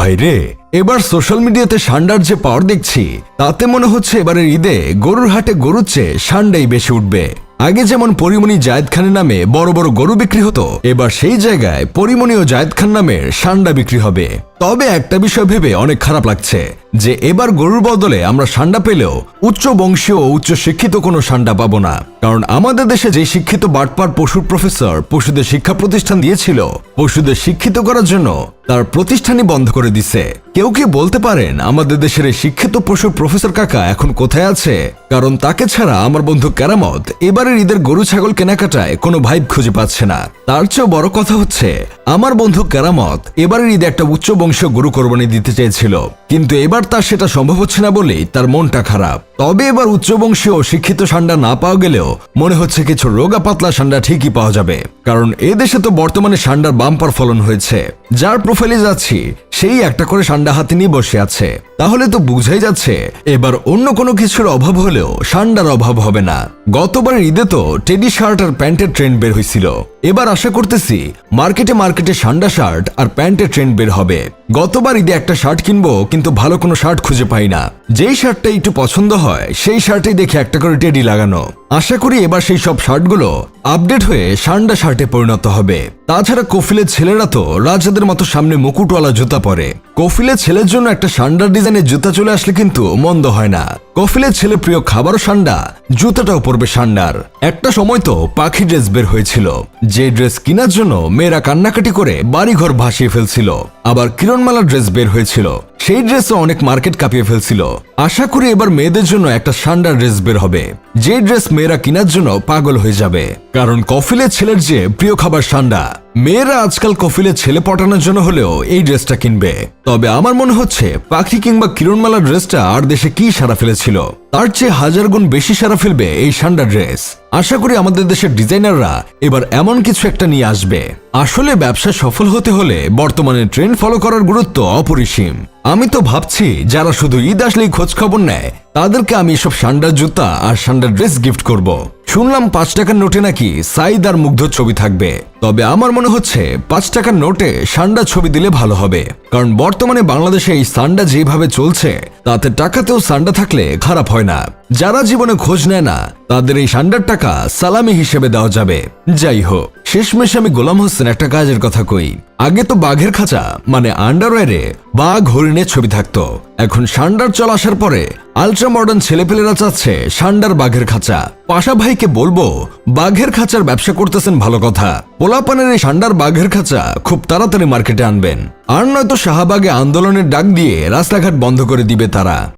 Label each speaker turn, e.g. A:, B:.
A: ভাইরে, এবার সোশ্যাল মিডিয়াতে সান্ডার যে পাওয়ার দেখছি তাতে মনে হচ্ছে এবারের ঈদে গরুর হাটে গরুর চেয়ে সান্ডাই বেশি উঠবে। আগে যেমন পরিমণি জায়েদ খানের নামে বড় বড় গরু বিক্রি হতো, এবার সেই জায়গায় পরিমণি ও জায়েদ খান নামের সান্ডা বিক্রি হবে। তবে একটা বিষয় ভেবে অনেক খারাপ লাগছে যে এবার গরুর বদলে আমরা সান্ডা পেলেও উচ্চ বংশীয় ও উচ্চ শিক্ষিত কোনো সান্ডা পাবো না। কারণ আমাদের দেশে যে শিক্ষিত বাটপার পশুর প্রফেসর পশুদের শিক্ষা প্রতিষ্ঠান দিয়েছিল পশুদের শিক্ষিত করার জন্য, তার প্রতিষ্ঠানই বন্ধ করে দিছে। কেউ কি বলতে পারেন আমাদের দেশের এই শিক্ষিত পশুর প্রফেসর কাকা এখন কোথায় আছে? কারণ তাকে ছাড়া আমার বন্ধু কেরামত এবারের ঈদের গরু ছাগল কেনাকাটায় কোনো ভাইব খুঁজে পাচ্ছে না। তার চেয়েও বড় কথা হচ্ছে আমার বন্ধু কেরামত এবারের ঈদে একটা উচ্চ বংশীয় গরু কোরবানি দিতে চেয়েছিল, কিন্তু এবার তার সেটা সম্ভব হচ্ছে না বলেই তার মনটা খারাপ। তবে এবার উচ্চ বংশীয় শিক্ষিত সান্ডা না পাওয়া গেলেও মনে হচ্ছে কিছু রোগা পাতলা সান্ডা ঠিকই পাওয়া যাবে। কারণ এদেশে তো বর্তমানে সান্ডার বাম্পার ফলন হয়েছে। যার প্রোফাইলে যাচ্ছি সেই একটা করে সান্ডা হাতে নিয়ে বসে আছে। তাহলে তো বুঝাই যাচ্ছে এবার অন্য কোনো কিছুর অভাব হলেও সান্ডার অভাব হবে না। গতবার ঈদে তো টেডি শার্ট আর প্যান্টের ট্রেন্ড বের হয়েছিল, এবার আশা করতেছি মার্কেটে সান্ডা শার্ট আর প্যান্টের ট্রেন্ড বের হবে। গতবার ঈদে একটা শার্ট কিনবো কিন্তু ভালো কোনো শার্ট খুঁজে পাই না। যেই শার্টটা একটু পছন্দ হয় সেই শার্টেই দেখে একটা করে টেডি লাগানো। আশা করি এবার সেই সব শার্টগুলো আপডেট হয়ে সান্ডা শার্টে পরিণত হবে। তাছাড়া কফিলের ছেলেরা তো রাজাদের মতো সামনে মুকুটওয়ালা জুতা পরে। কফিলের ছেলের জন্য একটা সান্ডার ডিজাইনের জুতা চলে আসলে কিন্তু মন্দ হয় না। কফিলের ছেলে প্রিয় খাবারও সান্ডা, জুতাটাও পরবে সান্ডার। একটা সময় তো পাখি ড্রেস বের হয়েছিল, যে ড্রেস কেনার জন্য মেয়েরা কান্নাকাটি করে বাড়িঘর ভাসিয়ে ফেলছিল। আবার কিরণমালা ড্রেস বের হয়েছিল, সেই ড্রেসও অনেক মার্কেট কাঁপিয়ে ফেলছিল। আশা করি এবার মেয়েদের জন্য একটা সান্ডার ড্রেস বের হবে, যে ড্রেস মেয়েরা কেনার জন্য পাগল হয়ে যাবে। কারণ কফিলের ছেলের যে প্রিয় খাবার সান্ডা, মেয়েরা আজকাল কফিলের ছেলে পটানোর জন্য হলেও এই ড্রেসটা কিনবে। তবে আমার মনে হচ্ছে পাখি কিংবা কিরণমালা ড্রেসটা আর দেশে কি সারা ফেলেছিল, তার চেয়ে হাজার গুণ বেশি সারা ফেলবে এই সান্ডা ড্রেস। আশা করি আমাদের দেশের ডিজাইনাররা এবার এমন কিছু একটা নিয়ে আসবে। আসলে ব্যবসা সফল হতে হলে বর্তমানে ট্রেন্ড ফলো করার গুরুত্ব অপরিসীম। আমি তো ভাবছি যারা শুধু ঈদ আসলেই খোঁজ খবর নেয় তাদেরকে আমি সব সান্ডার জুতা আর সান্ডার ড্রেস গিফট করব। শুনলাম 5 টাকার নোটে নাকি সাইদ আর মুগ্ধ ছবি থাকবে। তবে আমার মনে হচ্ছে 5 টাকার নোটে সান্ডা ছবি দিলে ভালো হবে। কারণ বর্তমানে বাংলাদেশে এই সান্ডা যেভাবে চলছে তাতে টাকাতেও সান্ডা থাকলে খারাপ হয় না। যারা জীবনে খোঁজ নেয় না তাদের এই সান্ডার টাকা সালামি হিসেবে দেওয়া যাবে। যাই হোক, শেষমেশ আমি গোলাম হোসেন একটা কাজের কথা কই। আগে তো বাঘের খাঁচা মানে আন্ডারওয়্যারে বাঘ হরিণের ছবি থাকতো, এখন সান্ডার চল আসার পরে আলট্রা মডার্ন ছেলেপেলেরা চাচ্ছে সান্ডার বাঘের খাঁচা। পাশা ভাইকে বলবো বাঘের খাঁচার ব্যবসা করতেছেন ভালো কথা, পোলাপানের এই সান্ডার বাঘের খাঁচা খুব তাড়াতাড়ি মার্কেটে আনবেন, আর নয়তো শাহবাগে আন্দোলনের ডাক দিয়ে রাস্তাঘাট বন্ধ করে দিবে তারা।